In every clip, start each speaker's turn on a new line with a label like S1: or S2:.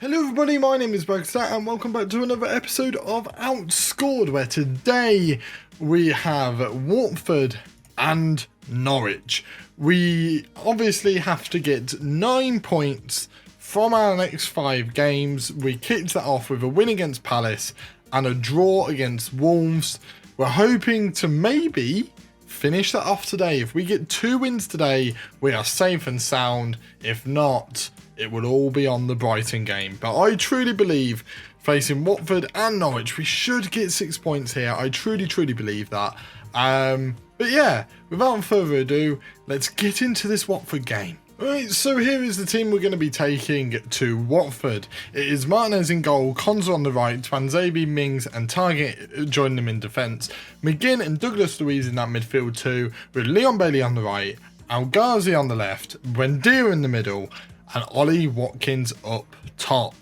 S1: Hello everybody, my name is Bragster and welcome back to another episode of Outscored, where today we have Watford and Norwich. We obviously have to get 9 points from our next 5 games. We kicked that off with a win against Palace and a draw against Wolves. We're hoping to maybe finish that off today. If we get 2 wins today, we are safe and sound. If not, it will all be on the Brighton game. But I truly believe, facing Watford and Norwich, we should get 6 points here. I truly believe that. But yeah, without further ado, let's get into this Watford game. Right, so here is the team we're going to be taking to Watford. It is Martinez in goal, Konza on the right, Twanzebe, Mings and Target join them in defence. McGinn and Douglas Luiz in that midfield too, with Leon Bailey on the right, Al Ghazi on the left, Buendia in the middle, and Ollie Watkins up top.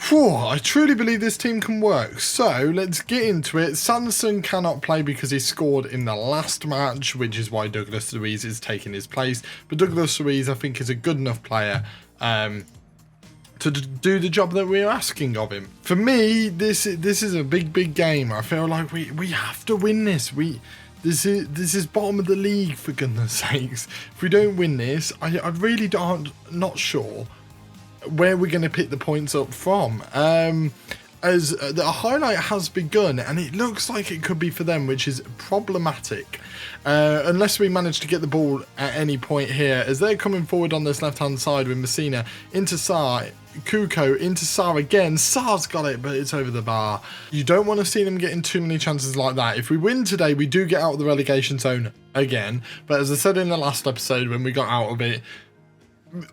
S1: Whew, I truly believe this team can work. So let's get into it. Sanderson cannot play because he scored in the last match, which is why Douglas Luiz is taking his place. But Douglas Luiz, I think, is a good enough player to do the job that we're asking of him. For me, this is a big game. I feel like we have to win this. This is bottom of the league, for goodness sakes. If we don't win this, I really not sure where we're going to pick the points up from. As the highlight has begun, and it looks like it could be for them, which is problematic. Unless we manage to get the ball at any point here, as they're coming forward on this left-hand side with Messina into Sarr, Kuko into Sarr again. Sarr's got it, but it's over the bar. You don't want to see them getting too many chances like that. If we win today, we do get out of the relegation zone again. But as I said in the last episode when we got out of it,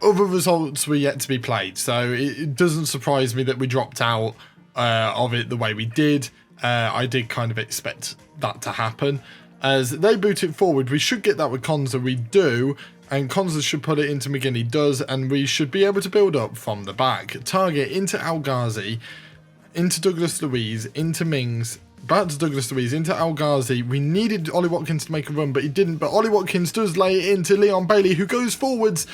S1: other results were yet to be played. So it doesn't surprise me that we dropped out of it the way we did. I did kind of expect that to happen. As they boot it forward, we should get that with Konza. We do. And Konza should put it into McGinn. He does, and we should be able to build up from the back. Target into Al Ghazi, into Douglas Luiz, into Mings, back to Douglas Luiz, into Al Ghazi. We needed Ollie Watkins to make a run, but he didn't. But Ollie Watkins does lay it into Leon Bailey, who goes forwards.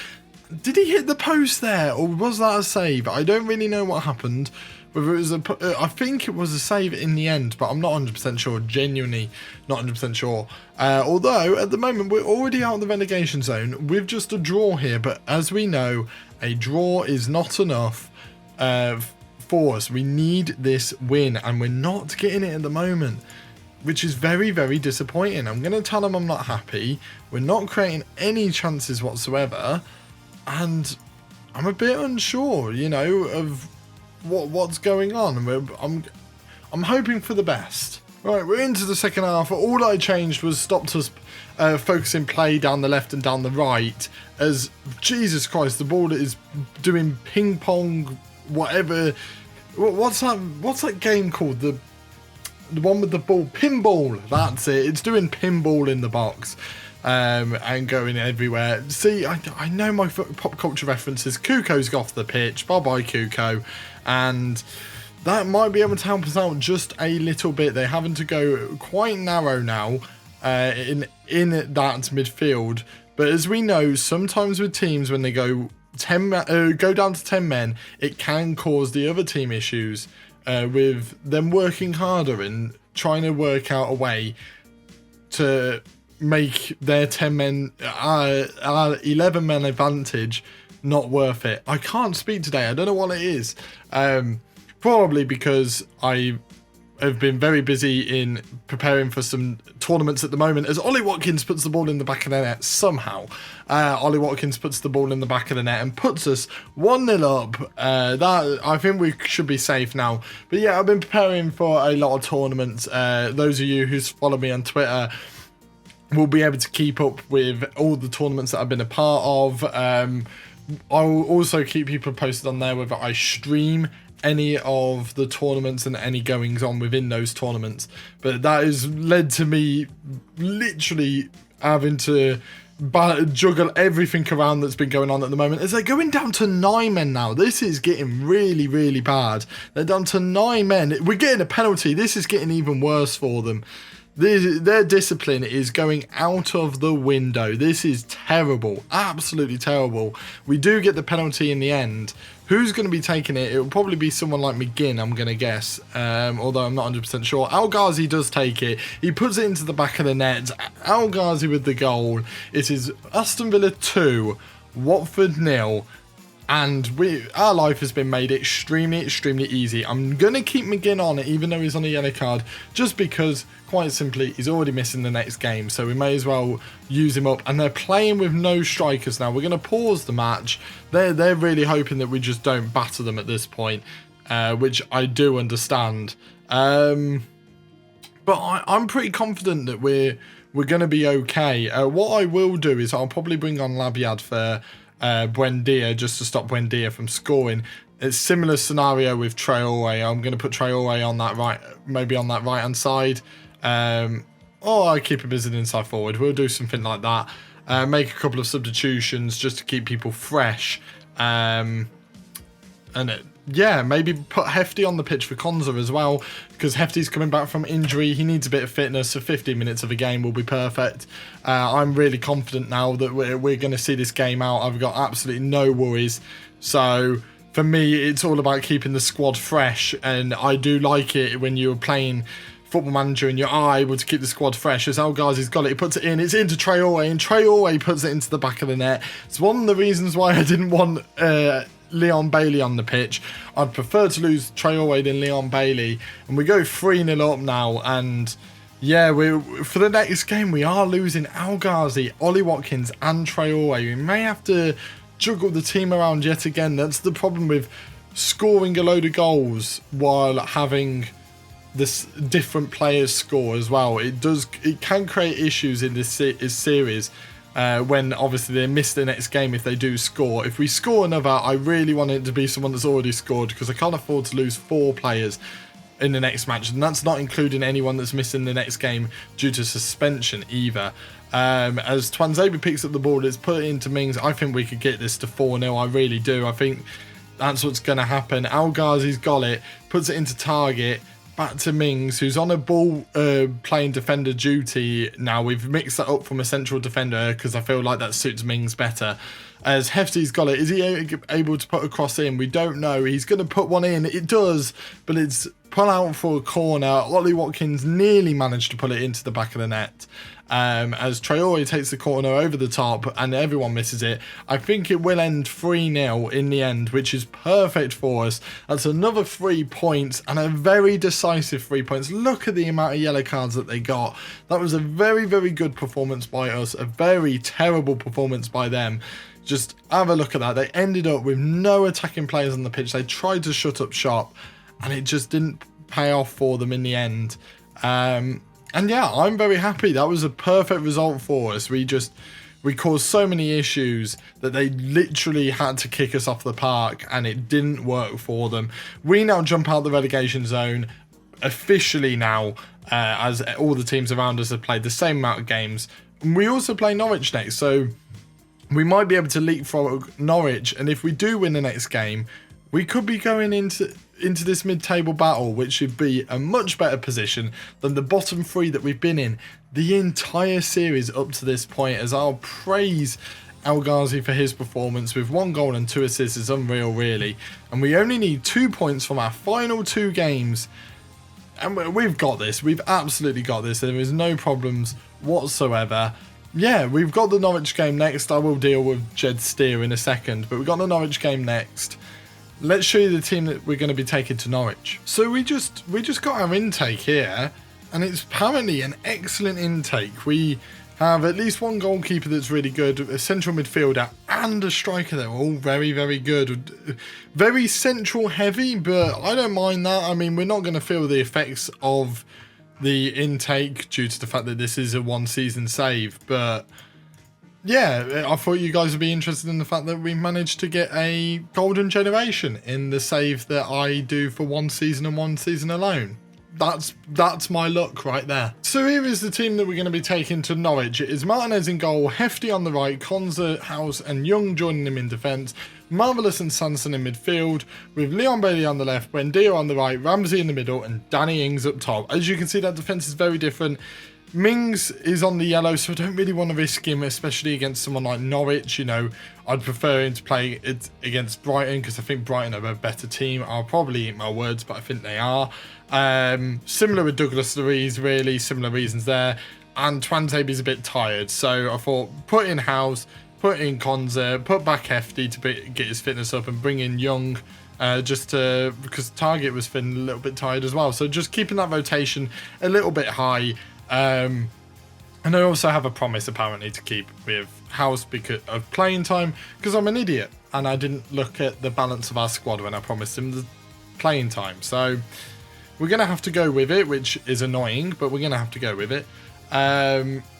S1: Did he hit the post there, or was that a save? I don't really know what happened. Whether it was I think it was a save in the end, but I'm not 100% sure. Genuinely not 100% sure. Although, at the moment, we're already out of the relegation zone with just a draw here. But as we know, a draw is not enough for us. We need this win, and we're not getting it at the moment, which is very disappointing. I'm going to tell them I'm not happy. We're not creating any chances whatsoever. And I'm a bit unsure, you know, of what's going on. I'm hoping for the best. Right, we're into the second half. All I changed was stopped us focusing play down the left and down the right. As, Jesus Christ, the ball is doing ping pong, whatever. What's that game called? The one with the ball, pinball. That's it. It's doing pinball in the box. And going everywhere. See, I know my pop culture references. Kuko's off the pitch. Bye-bye, Kuko. And that might be able to help us out just a little bit. They're having to go quite narrow now in that midfield. But as we know, sometimes with teams, when they go down to 10 men, it can cause the other team issues with them working harder and trying to work out a way to make their 10 men, 11 men advantage not worth it. I can't speak today. I don't know what it is. Probably because I have been very busy in preparing for some tournaments at the moment, as Ollie Watkins puts the ball in the back of the net somehow. Ollie Watkins puts the ball in the back of the net and puts us 1-0 up. That I think we should be safe now. But yeah, I've been preparing for a lot of tournaments. Those of you who follow me on Twitter will be able to keep up with all the tournaments that I've been a part of. I'll also keep people posted on there whether I stream any of the tournaments and any goings on within those tournaments. But that has led to me literally having to juggle everything around that's been going on at the moment, as they're going down to 9 men now. This is getting really bad. They're down to 9 men. We're getting a penalty. This is getting even worse for them. Their discipline is going out of the window. This is terrible, absolutely terrible. We do get the penalty in the end. Who's going to be taking it? It will probably be someone like McGinn, I'm going to guess, although I'm not 100% sure. El Ghazi does take it. He puts it into the back of the net. El Ghazi with the goal. It is Aston Villa 2, Watford 0. And our life has been made extremely easy. I'm going to keep McGinn on, even though he's on a yellow card, just because, quite simply, he's already missing the next game. So we may as well use him up. And they're playing with no strikers now. We're going to pause the match. They're really hoping that we just don't batter them at this point, which I do understand. But I'm pretty confident that we're going to be okay. What I will do is I'll probably bring on Labiad for Buendia, just to stop Buendia from scoring. It's similar scenario with Traore. I'm going to put Traore on that maybe on that right hand side, or I keep him as an inside forward. We'll do something like that. Make a couple of substitutions just to keep people fresh, yeah, maybe put Hefty on the pitch for Konza as well, because Hefty's coming back from injury. He needs a bit of fitness, so 15 minutes of a game will be perfect. I'm really confident now that we're going to see this game out. I've got absolutely no worries. So for me, it's all about keeping the squad fresh, and I do like it when you're playing Football Manager and you are able to keep the squad fresh. As El Ghazi's got it, he puts it in, it's into Traore, and Traore puts it into the back of the net. It's one of the reasons why I didn't want Leon Bailey on the pitch. I'd prefer to lose Traore than Leon Bailey, and we go 3-0 up now. And yeah, for the next game we are losing El Ghazi, Ollie Watkins and Traore. We may have to juggle the team around yet again. That's the problem with scoring a load of goals while having this different players score as well. It can create issues in this series. When obviously they miss the next game if they do score. If we score another, I really want it to be someone that's already scored, because I can't afford to lose 4 players in the next match, and that's not including anyone that's missing the next game due to suspension either. As Twanzebe picks up the ball, it's put into Mings. I think we could get this to 4-0. I really do. I think that's what's going to happen. El Ghazi's got it, puts it into target. Back to Mings, who's on a ball playing defender duty now. We've mixed that up from a central defender because I feel like that suits Mings better. As Hefty's got it, is he able to put a cross in? We don't know. He's going to put one in. It does, but it's pull out for a corner. Ollie Watkins nearly managed to pull it into the back of the net. As Traore takes the corner over the top and everyone misses it. I think it will end 3-0 in the end, which is perfect for us. That's another 3 points, and a very decisive 3 points. Look at the amount of yellow cards that they got. That was a very good performance by us, a very terrible performance by them. Just have a look at that. They ended up with no attacking players on the pitch. They tried to shut up shop, and it just didn't pay off for them in the end. And yeah, I'm very happy. That was a perfect result for us. We caused so many issues that they literally had to kick us off the park, and it didn't work for them. We now jump out the relegation zone officially now, as all the teams around us have played the same amount of games. We also play Norwich next, so we might be able to leapfrog Norwich, and if we do win the next game, we could be going into this mid-table battle, which should be a much better position than the bottom 3 that we've been in the entire series up to this point. As I'll praise El Ghazi for his performance with 1 goal and 2 assists is unreal, really. And we only need 2 points from our final 2 games, and we've got this. We've absolutely got this. There is no problems whatsoever. Yeah, we've got the Norwich game next. I will deal with Jed Steer in a second, but we've got the Norwich game next. Let's show you the team that we're going to be taking to Norwich. So we just got our intake here, and it's apparently an excellent intake. We have at least 1 goalkeeper that's really good, a central midfielder, and a striker. They're all very good. Very central heavy, but I don't mind that. I mean, we're not going to feel the effects of the intake due to the fact that this is a 1-season save, but yeah, I thought you guys would be interested in the fact that we managed to get a golden generation in the save that I do for 1 season and 1 season alone. that's my luck right there. So here is the team that we're going to be taking to Norwich. It is Martinez in goal, Hefty on the right, Konza, House and Young joining him in defence, Marvellous and Sanson in midfield, with Leon Bailey on the left, Buendia on the right, Ramsey in the middle and Danny Ings up top. As you can see, that defence is very different. Mings is on the yellow, so I don't really want to risk him, especially against someone like Norwich. You know, I'd prefer him to play it against Brighton because I think Brighton are a better team. I'll probably eat my words, but I think they are. Similar with Douglas Luiz, really similar reasons there. And Twantabe's a bit tired, so I thought put in House, put in Konza, put back Hefty to get his fitness up, and bring in Young. Because Target was feeling a little bit tired as well. So just keeping that rotation a little bit high. And I also have a promise apparently to keep with House because of playing time, because I'm an idiot and I didn't look at the balance of our squad when I promised him the playing time. So we're going to have to go with it, which is annoying, but we're going to have to go with it.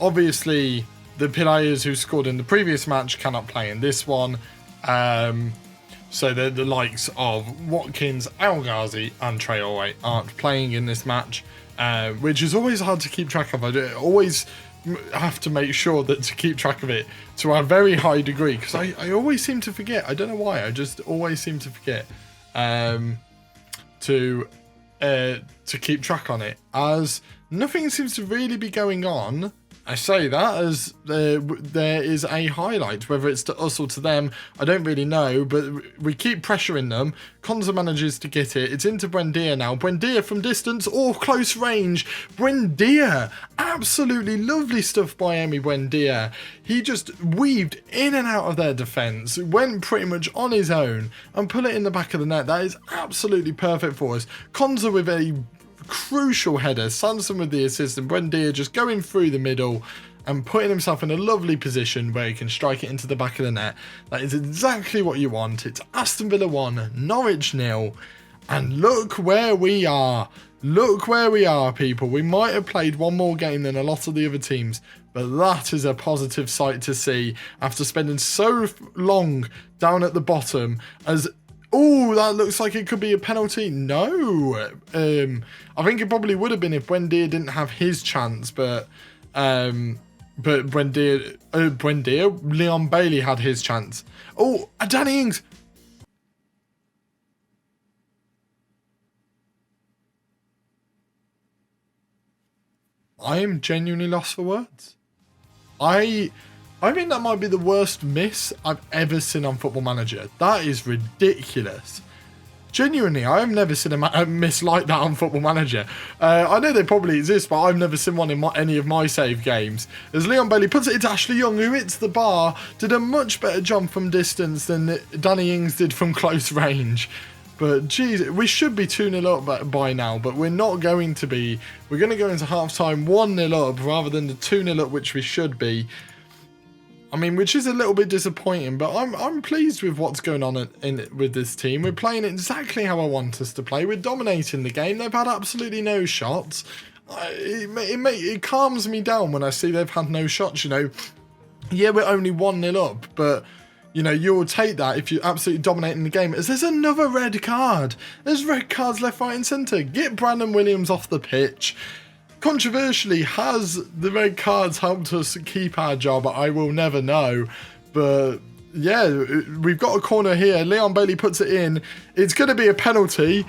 S1: Obviously, the players who scored in the previous match cannot play in this one. So the likes of Watkins, El Ghazi and Traore aren't playing in this match. Which is always hard to keep track of. I always have to make sure that to keep track of it to a very high degree, because I always seem to forget. I don't know why. I just always seem to forget to keep track on it, as nothing seems to really be going on. I say that as there is a highlight, whether it's to us or to them, I don't really know, but we keep pressuring them. Konza manages to get it. It's into Buendia now. Buendia from distance or close range. Buendia, absolutely lovely stuff by Emi Buendia. He just weaved in and out of their defence, went pretty much on his own and put it in the back of the net. That is absolutely perfect for us. Konza with a crucial header, Sanson with the assist, and Buendia just going through the middle and putting himself in a lovely position where he can strike it into the back of the net. That is exactly what you want. It's Aston Villa 1, Norwich 0, and look where we are. Look where we are, people. We might have played one more game than a lot of the other teams, but that is a positive sight to see after spending so long down at the bottom. As oh, that looks like it could be a penalty. No. I think it probably would have been if Buendia didn't have his chance, but Buendia, Leon Bailey had his chance. Oh, Danny Ings. I am genuinely lost for words. I think that might be the worst miss I've ever seen on Football Manager. That is ridiculous. Genuinely, I have never seen a miss like that on Football Manager. I know they probably exist, but I've never seen one in any of my save games. As Leon Bailey puts it into Ashley Young, who hits the bar, did a much better jump from distance than Danny Ings did from close range. But geez, we should be 2-0 up by now, but we're not going to be. We're going to go into half-time 1-0 up rather than the 2-0 up, which we should be. I mean, which is a little bit disappointing, but I'm pleased with what's going on with this team. We're playing exactly how I want us to play. We're dominating the game. They've had absolutely no shots. It calms me down when I see they've had no shots, you know. Yeah, we're only 1-0 up, but, you know, you'll take that if you're absolutely dominating the game. As there's another red card. There's red cards left, right and centre. Get Brandon Williams off the pitch. Controversially, has the red cards helped us keep our job? I will never know. But yeah, we've got a corner here. Leon Bailey puts it in. It's going to be a penalty.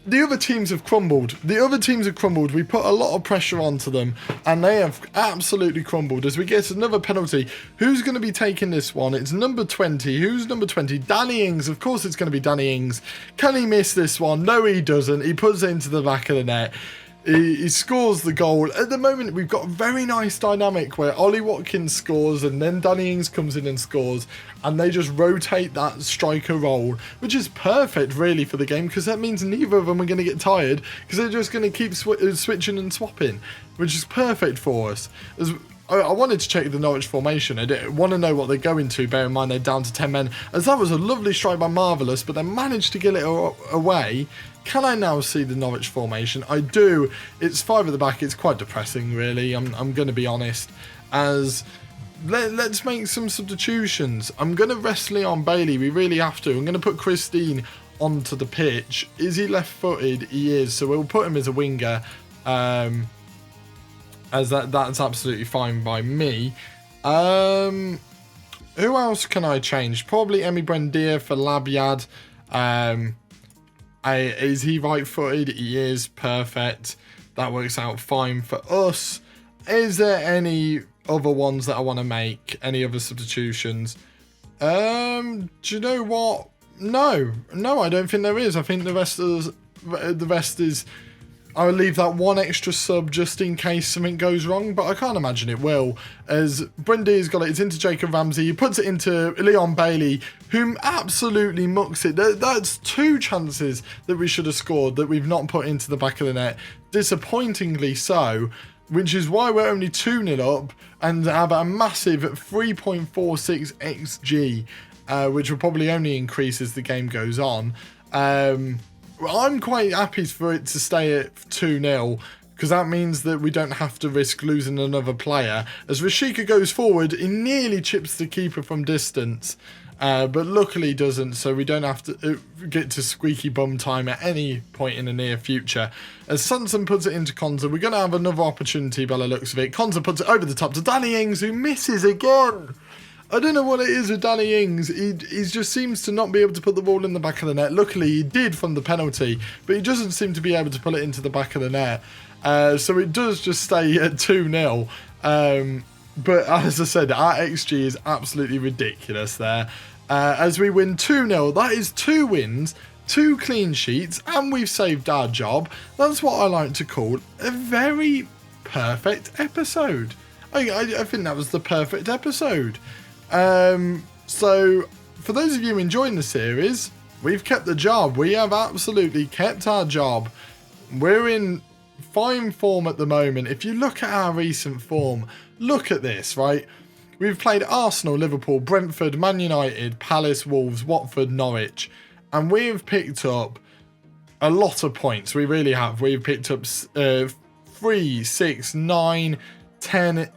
S1: The other teams have crumbled. We put a lot of pressure onto them, and they have absolutely crumbled. As we get another penalty, who's going to be taking this one? It's number 20. Who's number 20? Danny Ings. Of course it's going to be Danny Ings. Can he miss this one? No, he doesn't. He puts it into the back of the net. He scores the goal. At the moment, we've got a very nice dynamic where Ollie Watkins scores and then Danny Ings comes in and scores, and they just rotate that striker role, which is perfect, really, for the game, because that means neither of them are going to get tired, because they're just going to keep switching and swapping, which is perfect for us. I wanted to check the Norwich formation. I didn't want to know what they're going to, bear in mind they're down to 10 men, as that was a lovely strike by Marvellous, but they managed to get it away. Can I now see the Norwich formation? I do. It's 5 at the back. It's quite depressing, really. I'm going to be honest. As let's make some substitutions. I'm going to rest Leon Bailey. We really have to. I'm going to put Christine onto the pitch. Is he left-footed? He is, so we'll put him as a winger, as that's absolutely fine by me. Who else can I change? Probably Emi Buendia for Labyad. Is he right-footed? He is. Perfect. That works out fine for us. Is there any other ones that I want to make? Any other substitutions? Do you know what? No, I don't think there is. I think the rest is I'll leave that one extra sub just in case something goes wrong, but I can't imagine it will, as Buendia's got it. It's into Jacob Ramsey. He puts it into Leon Bailey, whom absolutely mucks it. That's 2 chances that we should have scored that we've not put into the back of the net. Disappointingly so, which is why we're only 2-0 up and have a massive 3.46 XG, which will probably only increase as the game goes on. I'm quite happy for it to stay at 2-0, because that means that we don't have to risk losing another player. As Rashika goes forward, he nearly chips the keeper from distance, but luckily doesn't, so we don't have to get to squeaky bum time at any point in the near future. As Sanson puts it into Konza, we're going to have another opportunity by the looks of it. Konza puts it over the top to Danny Ings, who misses again. I don't know what it is with Danny Ings. He just seems to not be able to put the ball in the back of the net. Luckily, he did from the penalty, but he doesn't seem to be able to pull it into the back of the net. So it does just stay at 2-0. But as I said, our XG is absolutely ridiculous there. As we win 2-0, that is 2 wins, 2 clean sheets, and we've saved our job. That's what I like to call a very perfect episode. I think that was the perfect episode. So, for those of you enjoying the series, we've kept the job. We have absolutely kept our job. We're in fine form at the moment. If you look at our recent form, look at this, right? We've played Arsenal, Liverpool, Brentford, Man United, Palace, Wolves, Watford, Norwich, and we've picked up a lot of points. We really have. We've picked up 3, 6, 9, 10,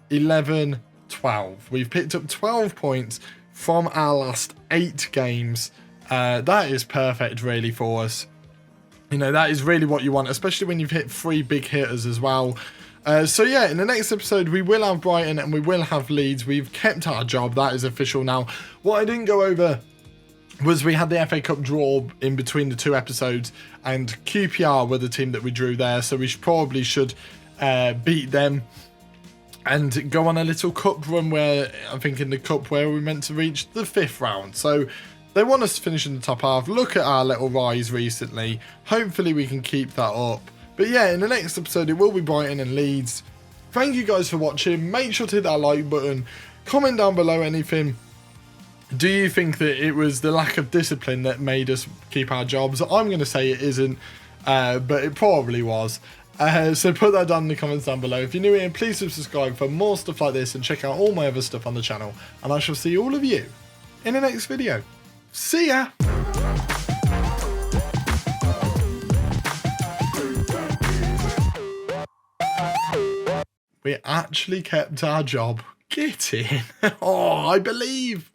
S1: 11, 12. We've picked up 12 points from our last 8 games. That is perfect, really, for us. You know, that is really what you want, especially when you've hit 3 big hitters as well. So yeah, in the next episode, we will have Brighton and we will have Leeds. We've kept our job. That is official now. What I didn't go over was we had the FA Cup draw in between the 2 episodes, and QPR were the team that we drew there. So we probably should beat them and go on a little cup run where, I think in the cup where we're meant to reach the 5th round. So they want us to finish in the top half. Look at our little rise recently. Hopefully we can keep that up. But yeah, in the next episode, it will be Brighton and Leeds. Thank you guys for watching. Make sure to hit that like button. Comment down below anything. Do you think that it was the lack of discipline that made us keep our jobs? I'm going to say it isn't, but it probably was. So put that down in the comments down below. If you're new here, please subscribe for more stuff like this and check out all my other stuff on the channel. And I shall see all of you in the next video. See ya! We actually kept our job. Get in. Oh, I believe.